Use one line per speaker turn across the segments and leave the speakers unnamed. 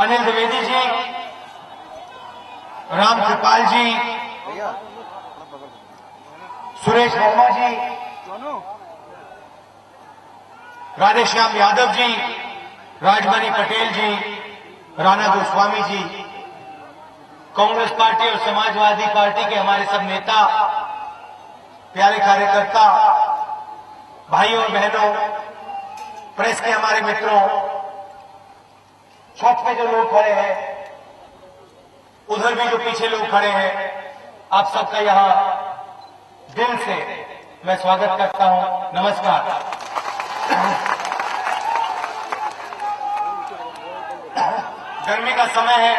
अनिल द्विवेदी जी, राम कृपाल जी, सुरेश वर्मा जी, राधेश्याम यादव जी, राजमणि पटेल जी, Rana Goswami ji, Congress party और Samajwadi party के हमारे सब नेता, प्यारे कार्यकर्ता, भाइयों और बहनों, प्रेस के हमारे मित्रों, छत पे जो लोग खड़े हैं, उधर भी जो पीछे लोग खड़े हैं, आप सबका यहां दिल से मैं स्वागत करता हूं। नमस्कार। गर्मी का समय है,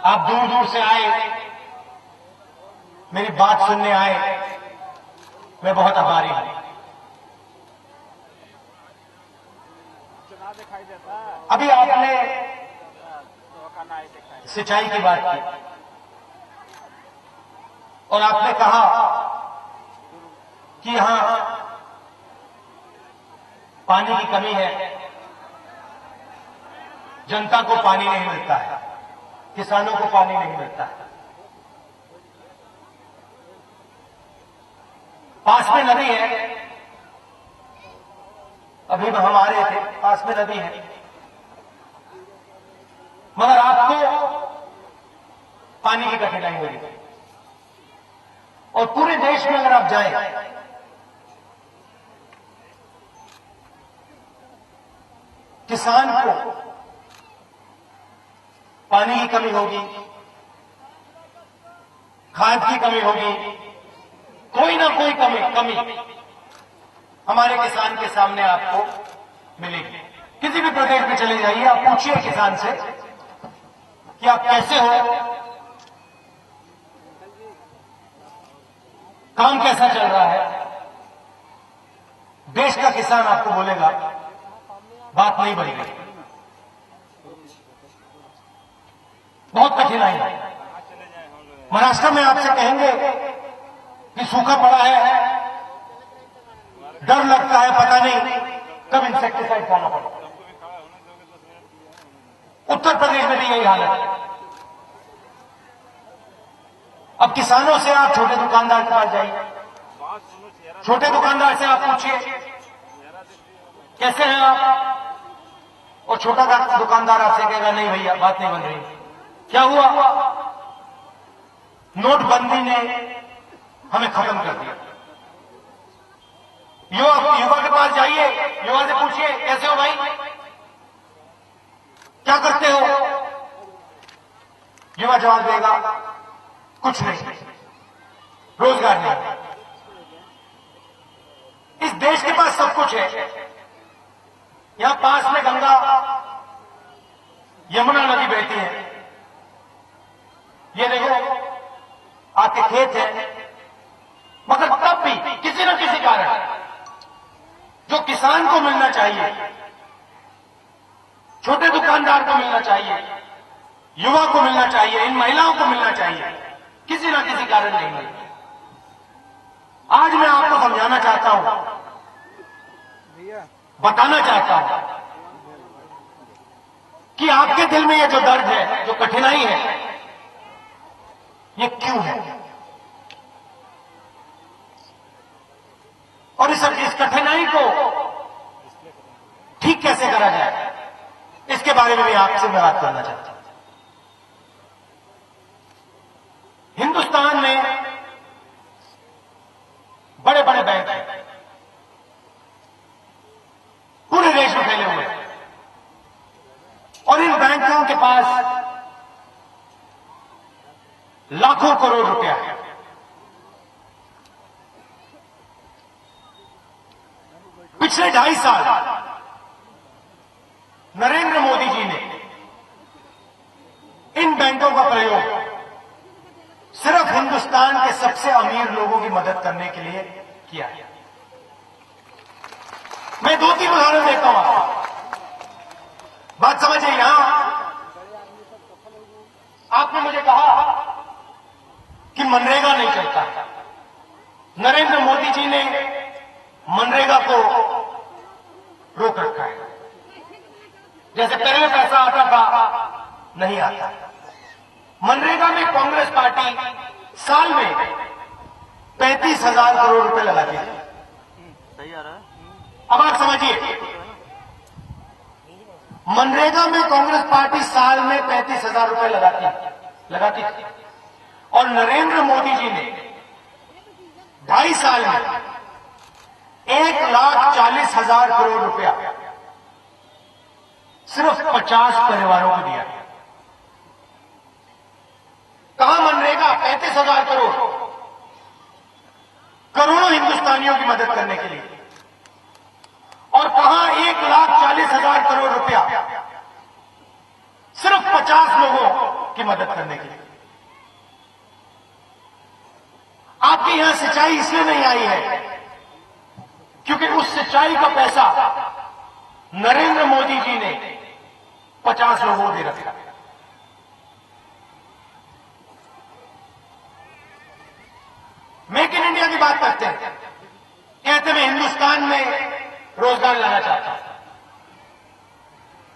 आप दूर दूर से आए, मेरी बात सुनने आए, मैं बहुत आभारी हूं। अभी आपने सिंचाई की बात की और आपने कहा कि यहां पानी की कमी है, जनता को पानी नहीं मिलता है, किसानों को पानी नहीं मिलता है। पास में नदी है, अभी हम आ रहे थे, पास में नदी है, मगर आपको पानी की कठिनाई हो रही है। और पूरे देश में अगर आप जाएं, किसान को पानी की कमी होगी, खाद की कमी होगी, कोई ना कोई कमी हमारे किसान के सामने आपको मिलेगी। किसी भी प्रदेश में चले जाइए, आप पूछिए किसान से कि आप कैसे हो, काम कैसा चल रहा है। देश का किसान आपको बोलेगा बात नहीं बढ़ेगी, बहुत कठिनाई है। महाराष्ट्र में आपसे कहेंगे कि सूखा पड़ा है, डर लगता है, पता नहीं कब इंसेक्टिसाइड खाना पड़ेगा। उत्तर प्रदेश में भी यही हालत है। अब किसानों से आप छोटे दुकानदार के पास जाइए, छोटे दुकानदार से आप पूछिए कैसे हैं आप, और छोटा दुकानदार आपसे कहेगा नहीं भैया बात नहीं बन रही। क्या हुआ? नोटबंदी ने हमें खत्म कर दिया। युवा के पास जाइए, युवा से पूछिए कैसे हो भाई, क्या करते हो, युवा जवाब देगा कुछ नहीं, रोजगार नहीं। इस देश के पास सब कुछ है। यहां पास में गंगा यमुना नदी बहती है, ये देखो आपके खेत है, मगर तब भी किसी न किसी कारण जो किसान को मिलना चाहिए, छोटे दुकानदार को मिलना चाहिए, युवा को मिलना चाहिए, इन महिलाओं को मिलना चाहिए, किसी न किसी कारण नहीं मिलता। आज मैं आपको समझाना चाहता हूं, बताना चाहता हूं कि आपके दिल में ये जो दर्द है, जो कठिनाई है, ये क्यों है, और इस कठिनाई को ठीक कैसे करा जाए, इसके बारे में भी आपसे मैं बात करना चाहता हूं। हिंदुस्तान में बड़े बड़े बैंक हैं, पूरे देश में फैले हुए हैं, और इन बैंकों के पास लाखों करोड़ रुपया है। पिछले 2.5 साल नरेंद्र मोदी जी ने इन बैंकों का प्रयोग सिर्फ हिंदुस्तान के सबसे अमीर लोगों की मदद करने के लिए किया है। मैं 2-3 उदाहरण देता हूं आपको, बात समझिए। यहां आपने मुझे कहा कि मनरेगा नहीं चलता। नरेंद्र मोदी जी ने मनरेगा को रोक रखा है। जैसे पहले पैसा आता था, नहीं आता। मनरेगा में कांग्रेस पार्टी साल में 35,000 करोड़ रुपए लगाती है।
सही आ रहा है।
अब आप समझिए, मनरेगा में कांग्रेस पार्टी साल में 35,000 रुपए लगाती थी और नरेंद्र मोदी जी ने 2.5 साल में 1,40,000 करोड़ रुपया सिर्फ 50 परिवारों को दिया। कहां मनरेगा 35,000 करोड़, करोड़ों हिंदुस्तानियों की मदद करने के लिए, और कहां 1,40,000 करोड़ रुपया सिर्फ 50 लोगों की मदद करने के लिए। आपके यहां सिंचाई इसलिए नहीं आई है क्योंकि उस सिंचाई का पैसा नरेंद्र मोदी जी ने 50 लोगों को दे रखा। मेक इन इंडिया की बात करते हैं, कहते मैं हिंदुस्तान में रोजगार लाना चाहता हूं।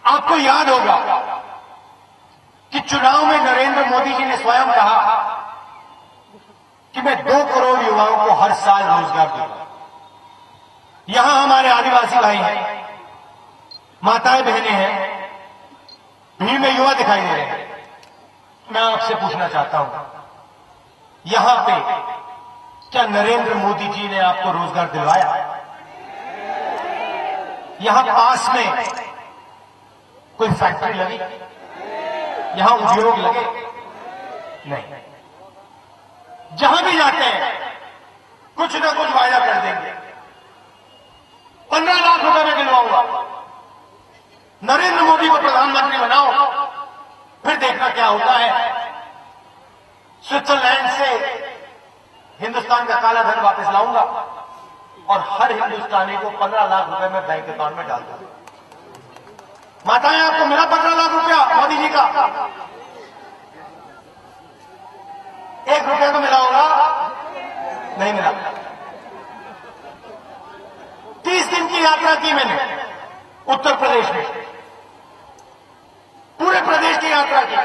आपको याद होगा कि चुनाव में नरेंद्र मोदी जी ने स्वयं कहा कि मैं 2 करोड़ युवाओं को हर साल रोजगार दूंगा। यहां हमारे आदिवासी भाई हैं, माताएं बहनें हैं, भीड़ में युवा दिखाई दे रहे हैं। मैं आपसे पूछना चाहता हूं, यहां पे क्या नरेंद्र मोदी जी ने आपको रोजगार दिलवाया? यहां पास में कोई फैक्ट्री लगी? यहां उद्योग लगे? नहीं। जहां भी जाते हैं कुछ ना कुछ वायदा कर देंगे। 15 लाख रुपए में दिलवाऊंगा, नरेंद्र मोदी को प्रधानमंत्री बनाओ, फिर देखना क्या होता है। स्विट्जरलैंड से हिंदुस्तान का काला धन वापस लाऊंगा और हर हिंदुस्तानी को 15 लाख रुपए में बैंक अकाउंट में डाल दूंगा। माताएं, आपको मिला 15 लाख रुपया मोदी जी का? 1 रुपया तो मिला होगा? नहीं मिला। 30 दिन की यात्रा की मैंने उत्तर प्रदेश में, पूरे प्रदेश की यात्रा की,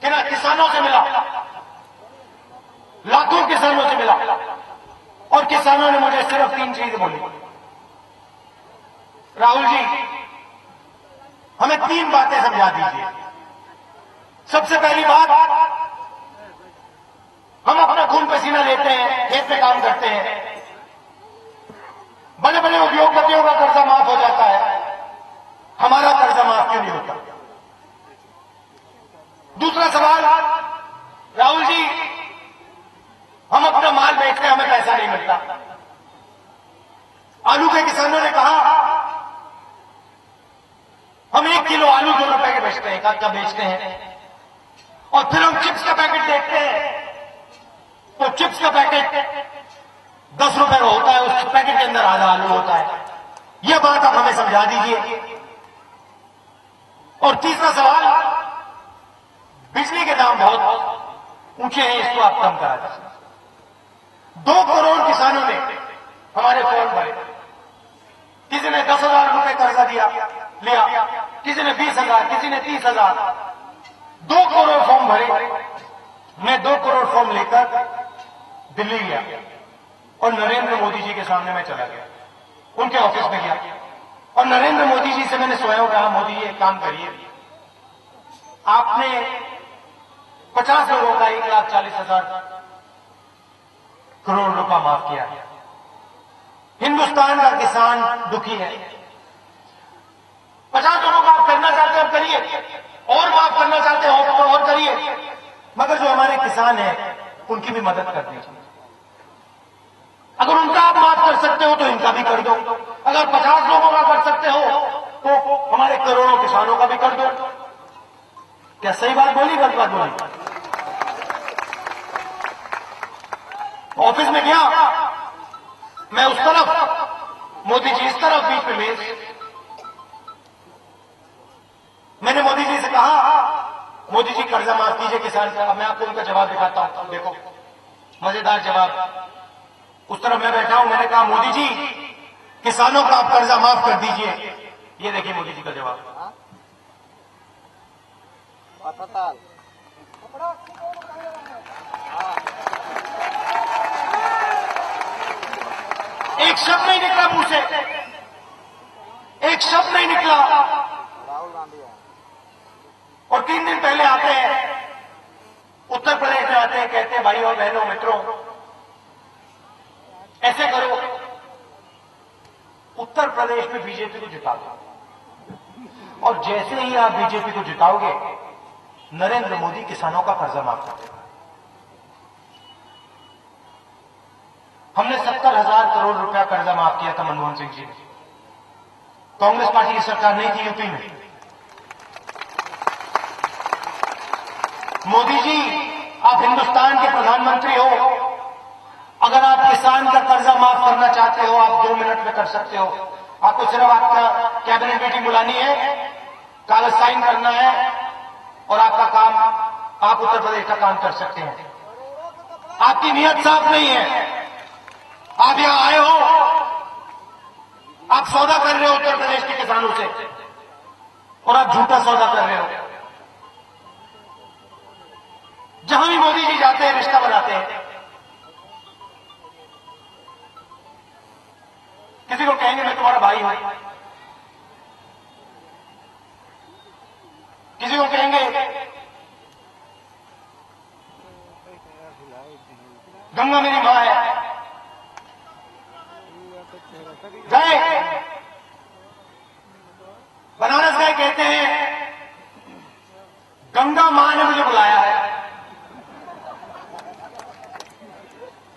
कि ना किसानों से मिला, लाखों किसानों से मिला, और किसानों ने मुझे सिर्फ 3 चीजें बोली। राहुल जी, हमें 3 बातें समझा दीजिए। सबसे पहली बात, हम अपना खून पसीना लेते हैं, खेत में काम करते हैं, बड़े बड़े उद्योगपतियों का कर्जा माफ हो जाता है, हमारा कर्जा माफ क्यों नहीं होता? दूसरा सवाल, राहुल जी, हम अपना माल बेचते हैं, हमें पैसा नहीं मिलता। आलू के किसानों ने कहा हम 1 किलो आलू 2 रुपए के बेचते हैं, का बेचते हैं, और फिर हम चिप्स का पैकेट देखते हैं तो चिप्स का पैकेट 10 रुपए का होता है, उस पैकेट के अंदर आधा आलू होता है। यह बात आप हमें समझा दीजिए। और तीसरा सवाल, बिजली के दाम बहुत ऊंचे हैं, इसको आप कम करा दीजिए। 2 करोड़ किसानों ने हमारे फॉर्म भरे, किसी ने 10,000 रुपए कर्जा लिया, किसी ने 20,000, किसी ने 30,000, 2 करोड़ फॉर्म भरे। मैं 2 करोड़ फॉर्म लेकर दिल्ली गया और नरेंद्र मोदी जी के सामने मैं चला गया, उनके ऑफिस में गया और नरेंद्र मोदी जी से मैंने स्वयं कहा, मोदी जी एक काम करिए, आपने 50 लोगों का 1,40,000 करोड़ रुपया माफ किया है। हिंदुस्तान का किसान दुखी है। 50 लोगों का आप करना चाहते हैं, करिए, और माफ करना चाहते हो तो और करिए, मगर जो हमारे किसान हैं उनकी भी मदद कर दीजिए। अगर उनका आप माफ कर सकते हो तो इनका भी कर दो। अगर 50 लोगों का कर सकते हो तो हमारे करोड़ों किसानों का भी कर दो। क्या सही बात बोली, गलत बात बोली? ऑफिस में गया मैं, उस तरफ मोदी जी, इस तरफ बीच में मेज। मैंने मोदी जी से कहा, मोदी जी कर्जा माफ कीजिए किसान का। मैं आपको उनका जवाब दिखाता हूं, देखो मजेदार जवाब। उस तरफ मैं बैठा हूं, मैंने कहा मोदी जी किसानों का आप कर्जा माफ कर दीजिए, ये देखिए मोदी जी का जवाब। एक शब्द नहीं निकला मुंह से, एक शब्द नहीं निकला।
राहुल गांधी है।
और 3 दिन पहले आते हैं, उत्तर प्रदेश में आते हैं, कहते हैं भाइयों बहनों मित्रों ऐसे करो, उत्तर प्रदेश में बीजेपी को जिता दो। और जैसे ही आप बीजेपी को जिताओगे, नरेंद्र मोदी किसानों का कर्जा माफ कर देगा। हमने 70,000 करोड़ रुपया कर्जा माफ किया था मनमोहन सिंह जी ने। कांग्रेस पार्टी की सरकार नहीं थी यूपी में। मोदी जी, आप हिंदुस्तान के प्रधानमंत्री हो, अगर आप किसान का कर्जा माफ करना चाहते हो, आप 2 मिनट में कर सकते हो। आपको सिर्फ आपका कैबिनेट मीटिंग बुलानी है, कागज साइन करना है और आपका काम, आप उत्तर प्रदेश का काम कर सकते हैं। आपकी नीयत साफ नहीं है, आप यहां आए हो, आप सौदा कर रहे हो उत्तर प्रदेश के किसानों से और आप झूठा सौदा कर रहे हो। जहां भी मोदी जी जाते हैं रिश्ता बनाते हैं। किसी को कहेंगे मैं तुम्हारा भाई हूं, किसी को कहेंगे गंगा मेरी मां है। गए बनारस गए, कहते हैं गंगा मां ने मुझे बुलाया है।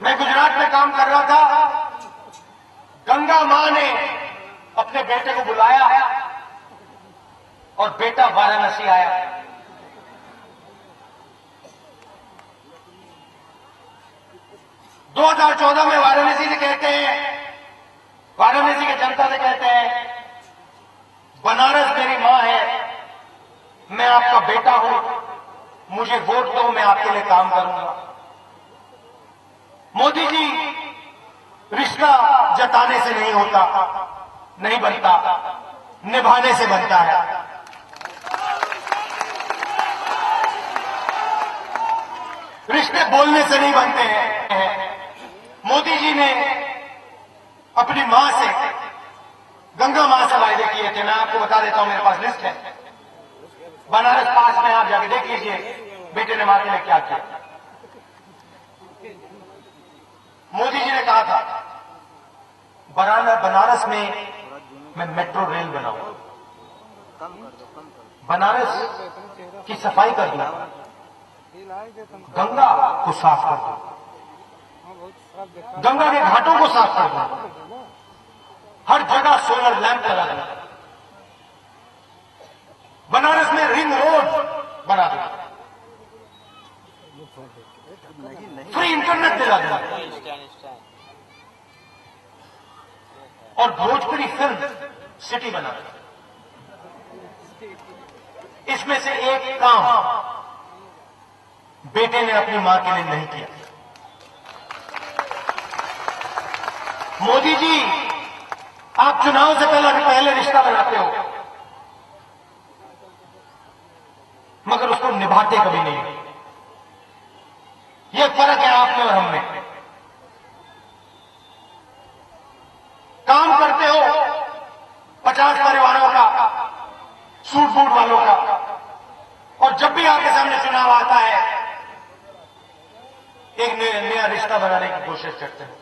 मैं गुजरात में काम कर रहा था, गंगा मां ने अपने बेटे को बुलाया और बेटा वाराणसी आया। दो 2014 में वाराणसी से कहते हैं, वाराणसी के जनता से कहते हैं बनारस मेरी मां है, मैं आपका बेटा हूं, मुझे वोट दो, मैं आपके लिए काम करूंगा। मोदी जी, रिश्ता जताने से नहीं होता, नहीं बनता, निभाने से बनता है। रिश्ते बोलने से नहीं बनते हैं। मोदी जी ने अपनी मां से, गंगा मां से वायदे किए थे। मैं आपको बता देता हूं, मेरे पास लिस्ट है, बनारस पास में, आप जाके देख लीजिए बेटे ने मां के लिए क्या किया। मोदी जी ने कहा था बनारस में मैं मेट्रो रेल बनाऊंगा,
कम कर दो।
बनारस की सफाई कर दूंगा, गंगा को साफ कर दूंगा, गंगा के घाटों को साफ कर दूंगा, हर जगह सोलर लैंप लगा दूंगा, बनारस में रिंग रोड बना दूंगा, फ्री इंटरनेट दिला दूंगा और भोजपुरी फिल्म सिटी बना दूंगा। इसमें से एक काम बेटे ने अपनी मां के लिए नहीं किया। मोदी जी, आप चुनाव से पहले रिश्ता बनाते हो, मगर उसको निभाते कभी नहीं। यह फर्क है आप में और हम में। काम करते हो 50 परिवारों का, सूट बूट वालों का, और जब भी आपके सामने चुनाव आता है एक नया रिश्ता बनाने की कोशिश करते हैं।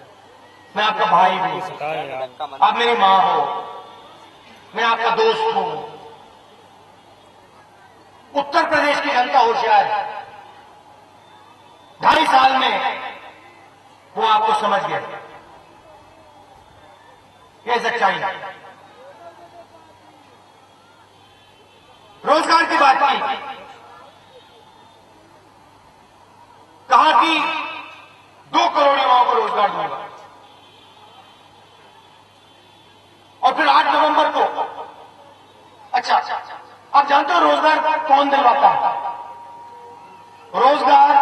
मैं आपका भाई हूं, आप मेरी मां हो, मैं आपका दोस्त हूं। उत्तर प्रदेश की जनता होशियार है, 2.5 साल में वो आपको समझ गया। ये सच्चाई है। रोजगार की बात की, कहा कि 2 करोड़ युवाओं को रोजगार दूंगा, और फिर 8 नवंबर को, अच्छा आप जानते हो रोजगार कौन दिलवाता है? रोजगार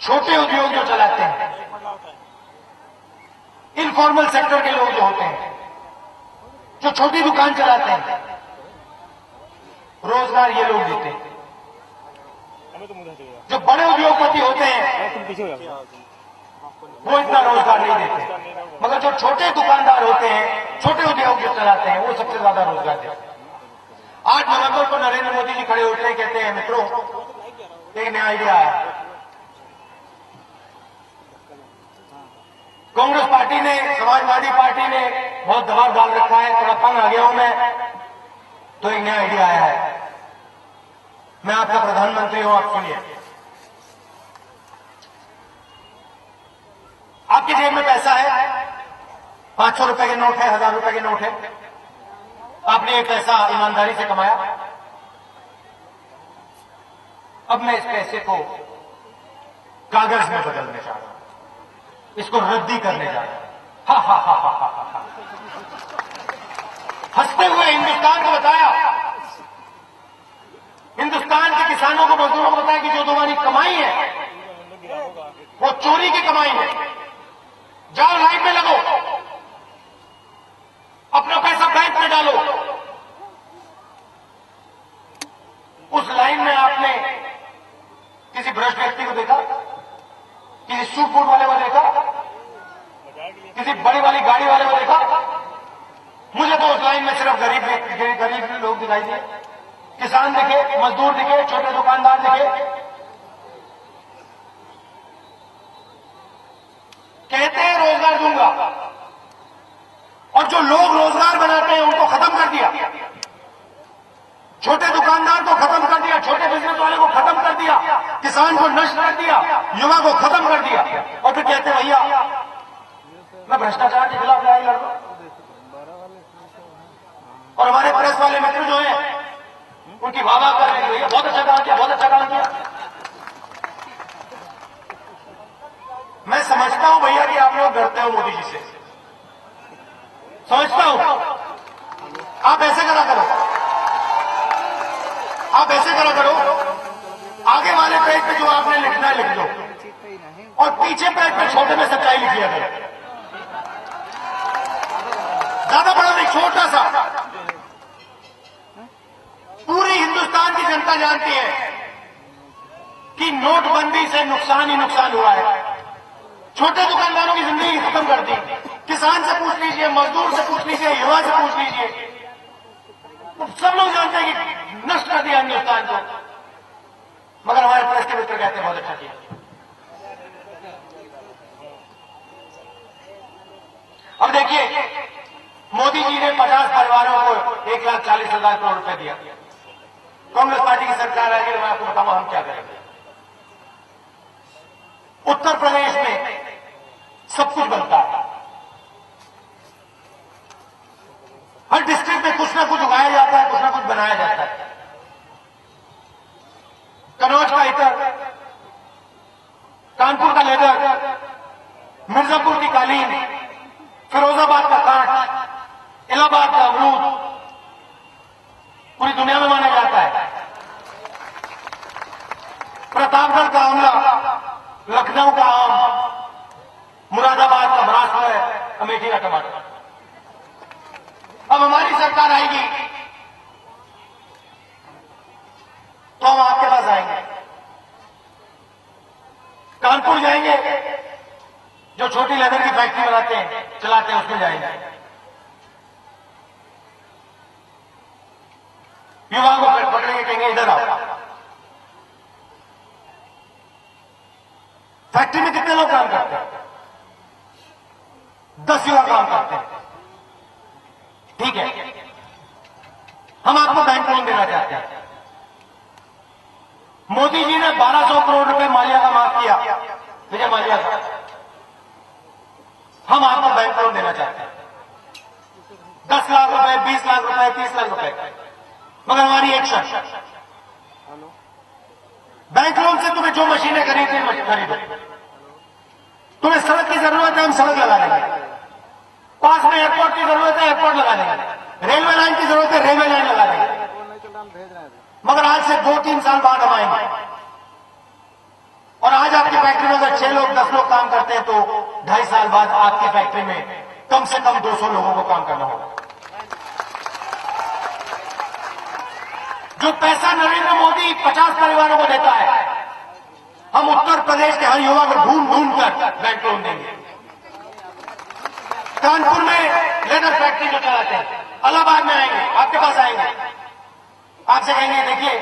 छोटे उद्योग जो चलाते हैं, इनफॉर्मल सेक्टर के लोग जो होते हैं, जो छोटी दुकान चलाते हैं, रोजगार ये लोग देते हैं। जो बड़े उद्योगपति होते हैं वो इतना रोजगार नहीं देते, मगर जो छोटे दुकानदार होते हैं, छोटे उद्योग जो चलाते हैं, वो सबसे ज्यादा रोजगार देते हैं। 8 नवंबर को नरेंद्र मोदी जी खड़े होते हैं, कहते हैं मित्रों एक नया आइडिया है। कांग्रेस पार्टी ने, समाजवादी पार्टी ने बहुत दबाव डाल रखा है, थोड़ा तंग आ गया हूं मैं, तो एक नया आइडिया आया है। मैं आपका प्रधानमंत्री हूं, आप सुनिए। आपकी जेब में पैसा है, 500 रुपए के नोट है, 1000 रुपए के नोट है, आपने ये पैसा ईमानदारी से कमाया। अब मैं इस पैसे को कागज में बदलने जा रहा हूं, इसको रद्दी करने जा रहा हूं। हा हा हा हा हा हा। हंसते हुए हिंदुस्तान को बताया, हिंदुस्तान के किसानों को, मजदूरों को बताया कि जो तुम्हारी कमाई है वो चोरी की कमाई है। जाओ लाइन में लगो, अपना पैसा बैंक में डालो। उस लाइन में आपने किसी भ्रष्ट व्यक्ति को देखा, किसी सूट बूट वाले को देखा, किसी बड़ी वाली गाड़ी वाले को देखा? मुझे तो उस लाइन में सिर्फ गरीब लोग दिखाई दिए, किसान दिखे, मजदूर दिखे, छोटे दुकानदार दिखे। कहते हैं रोजगार दूंगा, और जो लोग रोजगार बनाते हैं उनको खत्म कर दिया, छोटे दुकानदार को खत्म कर दिया, छोटे बिजनेस वाले को खत्म कर दिया, किसान को नष्ट कर दिया, युवा को खत्म कर दिया, और फिर कहते हैं भैया मैं भ्रष्टाचार के खिलाफ लड़ाई लड़ रहा हूं। और हमारे प्रेस वाले मित्र जो हैं उनकी वाह वाह कर रहे हैं, भैया बहुत अच्छा काम किया, बहुत अच्छा काम किया। मैं समझता हूं भैया कि आप लोग डरते हो मोदी जी से, समझता हूं। आप ऐसे करा करो, आप ऐसे करा करो, आगे वाले पेज पे जो आपने लिखना है लिख दो, और पीछे पेज पे छोटे में सच्चाई लिखिया करो। ज्यादा बड़ा नहीं, छोटा सा। पूरी हिंदुस्तान की जनता जानती है कि नोटबंदी से नुकसान ही नुकसान हुआ है। छोटे दुकानदारों की जिंदगी खत्म कर दी। किसान से पूछ लीजिए, मजदूर से पूछ लीजिए, युवा से पूछ लीजिए, सब लोग जानते हैं कि नष्ट कर दिया हिंदुस्तान को। मगर हमारे प्रेस के मित्र कहते हैं बहुत अच्छा किया। अब देखिए, मोदी जी ने 50 परिवारों को 1,40,000 करोड़ रुपए दिया। कांग्रेस पार्टी की सरकार आएगी तो मैं आपको बताऊंगा हम क्या करेंगे। उत्तर प्रदेश में सब कुछ बनता है, हर डिस्ट्रिक्ट में कुछ ना कुछ उगाया जाता है, कुछ ना कुछ बनाया जाता है। कन्नौज का इत्र, कानपुर का लेदर, मिर्जापुर की कालीन, फिरोजाबाद का कांच, इलाहाबाद का अमरूद पूरी दुनिया में माना जाता है। प्रतापगढ़ का आंवला, लखनऊ का आम, मुरादाबाद का ब्रासफल, अमेठी का टमाटर। अब हमारी सरकार आएगी तो हम आपके पास आएंगे, कानपुर जाएंगे, जो छोटी लेदर की फैक्ट्री बनाते हैं, चलाते हैं, उसमें जाएंगे, युवाओं को पकड़ेंगे, कहेंगे इधर आओ। फैक्ट्री में कितने लोग काम करते हैं? 10 युवा काम करते हैं, ठीक है। हम आपको बैंक लोन देना चाहते हैं। मोदी जी ने 1200 करोड़ रुपए मालिया का माफ किया, विजय मालिया का। हम आपको बैंक लोन देना चाहते हैं, 10 लाख रुपए, 20 लाख रुपए, 30 लाख रुपए, मगर हमारी एक शर्त, बैंक लोन से तुम्हें जो मशीनें खरीदनी खरीदो, तुम्हें सड़क की जरूरत है, हम सड़क लगा देंगे, पास में एयरपोर्ट की जरूरत है, एयरपोर्ट लगा देंगे, रेलवे लाइन की जरूरत है, रेलवे लाइन लगा देंगे। मगर आज से 2-3 साल बाद हम आएंगे, और आज आपकी फैक्ट्री में अगर 6 लोग 10 लोग काम करते हैं तो 2.5 साल बाद आपकी फैक्ट्री में कम से कम 200 लोगों को काम करना होगा। जो पैसा नरेंद्र मोदी 50 परिवारों को देता है, हम उत्तर प्रदेश के हर युवा को ढूंढ ढूंढ कर बैंक लोन देंगे। कानपुर में लेदर फैक्ट्री जो चलाते हैं, इलाहाबाद में आएंगे, आपके पास आएंगे, आपसे कहेंगे देखिए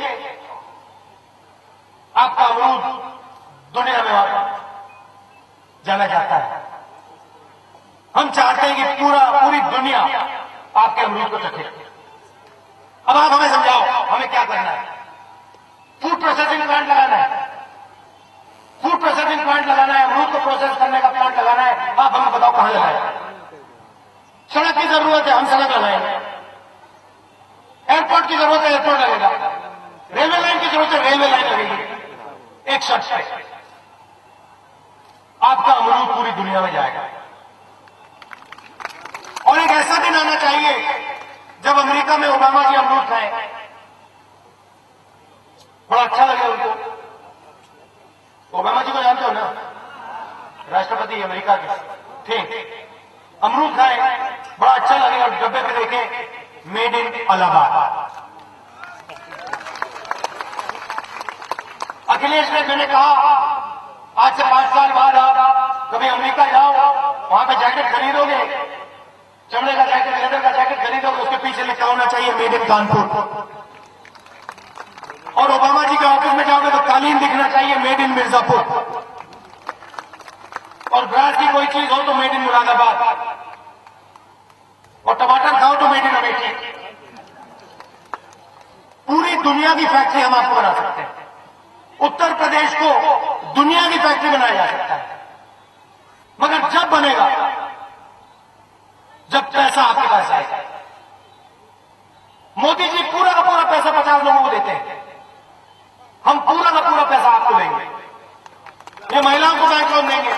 आपका अमरूद दुनिया में जाना जाता है। हम चाहते हैं कि पूरी दुनिया आपके अमरूद को चखे। अब आप हमें समझाओ, हमें क्या करना है? फूड प्रोसेसिंग प्लांट लगाना है, फूड प्रोसेसिंग प्लांट लगाना है, अमरूद को प्रोसेस करने का प्लांट लगाना है। आप हमें बताओ कहां लगाए? सड़क की जरूरत है, हम सड़क लगाएंगे। एयरपोर्ट की जरूरत है, एयरपोर्ट लगेगा। रेलवे लाइन की जरूरत है, रेलवे लाइन लगेगी। एक शर्त है, आपका अमरूद पूरी दुनिया में जाएगा। और एक ऐसा दिन आना चाहिए जब अमेरिका में ओबामा जी अमरूद खाएं, बड़ा अच्छा लगे उनको। ओबामा जी को जानते हो ना, राष्ट्रपति अमेरिका के थे। अमरूद खाएं, बड़ा अच्छा लगे और डब्बे पे देखें मेड इन इलाहाबाद। अखिलेश ने मैंने कहा आज से 5 साल बाद आप कभी अमेरिका जाओ, वहां पे जैकेट खरीदोगे, चमड़े का जैकेट, लेदर का जैकेट खरीदोगे, उसके पीछे लिखा होना चाहिए मेड इन कानपुर। और ओबामा जी के ऑफिस में जाओगे तो कालीन दिखना चाहिए मेड इन मिर्जापुर। और ब्रास की कोई चीज हो तो मेड इन मुरादाबाद। और टमाटर खाओ तो मेड इन अमेठी। पूरी दुनिया की फैक्ट्री हम आपको बना सकते हैं। उत्तर प्रदेश को दुनिया की फैक्ट्री बनाया जा सकता है, मगर जब बनेगा जब पैसा आपके पास आएगा। मोदी जी पूरा का पूरा पैसा 50 लोगों को देते हैं, हम पूरा का पूरा पैसा आपको देंगे। ये महिलाओं को बैंक लोन देंगे,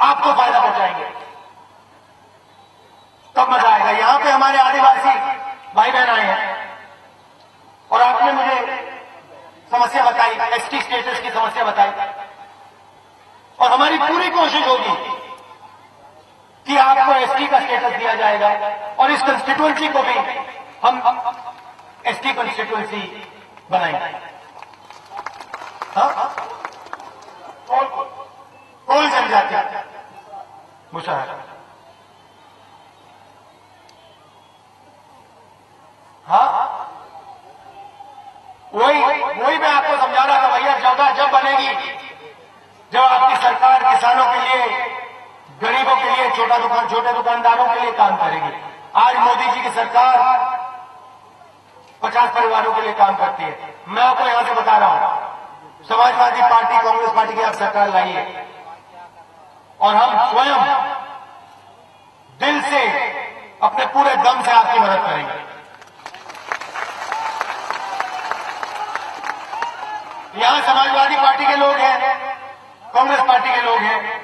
आपको फायदा पहुंचाएंगे, तब मजा आएगा। यहां पे हमारे आदिवासी भाई बहन आए हैं और आपने मुझे समस्या बताई, एसटी स्टेटस की समस्या बताई, और हमारी पूरी कोशिश होगी कि आपको एसटी का स्टेटस दिया जाएगा और इस कंस्टिट्यूएंसी को भी हम एसटी कंस्टिट्यूएंसी बनाएंगे। हाँ, कोल जनजाति मुशाह, हाँ, वही मैं आपको समझा रहा था भैया। जगह जब बनेगी, जब आपकी सरकार किसानों के लिए, गरीबों के लिए, छोटे दुकानदारों के लिए काम करेगी। आज मोदी जी की सरकार 50 परिवारों के लिए काम करती है। मैं आपको यहां से बता रहा हूं, समाजवादी पार्टी, कांग्रेस पार्टी की आप सरकार लाइए और हम स्वयं दिल से अपने पूरे दम से आपकी मदद करेंगे। यहां समाजवादी पार्टी के लोग हैं, कांग्रेस पार्टी के लोग हैं।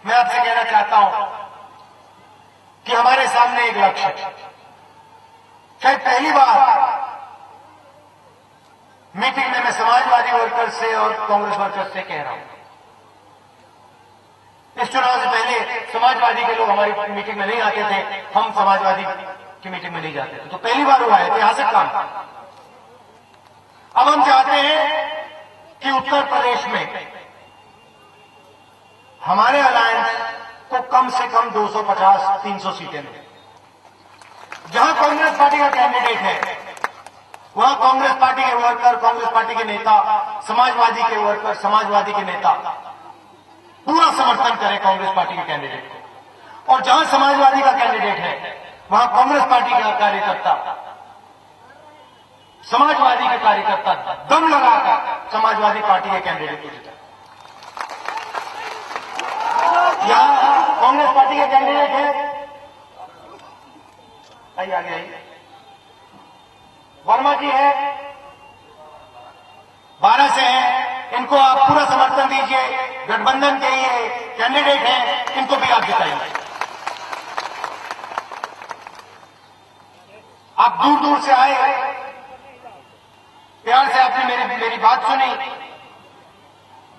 मैं आपसे कहना चाहता हूं कि हमारे सामने एक लक्ष्य है। शायद पहली बार मीटिंग में मैं समाजवादी वर्कर्स से और कांग्रेस वर्कर्स से कह रहा हूं, इस चुनाव से पहले समाजवादी के लोग हमारी मीटिंग में नहीं आते थे, हम समाजवादी की मीटिंग में नहीं जाते थे, तो पहली बार हुआ है, ऐतिहासिक काम। अब हम चाहते हैं कि उत्तर प्रदेश में हमारे अलायंस को कम से कम 250-300 सीटें मिले। जहां कांग्रेस पार्टी का कैंडिडेट है वहां कांग्रेस पार्टी के वर्कर, कांग्रेस पार्टी के नेता, समाजवादी के वर्कर, समाजवादी के नेता पूरा समर्थन करें कांग्रेस पार्टी के कैंडिडेट को। और जहां समाजवादी का कैंडिडेट है वहां कांग्रेस पार्टी का कार्यकर्ता, समाजवादी के कार्यकर्ता दम लगाकर समाजवादी पार्टी के कैंडिडेट को जिता। यहां कांग्रेस पार्टी के कैंडिडेट है, आइए आगे आइए, वर्मा जी है, 12 से हैं, इनको आप पूरा समर्थन दीजिए। गठबंधन के ये कैंडिडेट हैं, इनको भी आप जिताइए। आप दूर दूर से आए, प्यार से आपने मेरी बात सुनी।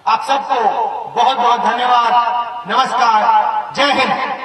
आप सबको बहुत बहुत धन्यवाद। नमस्कार, जय हिंद।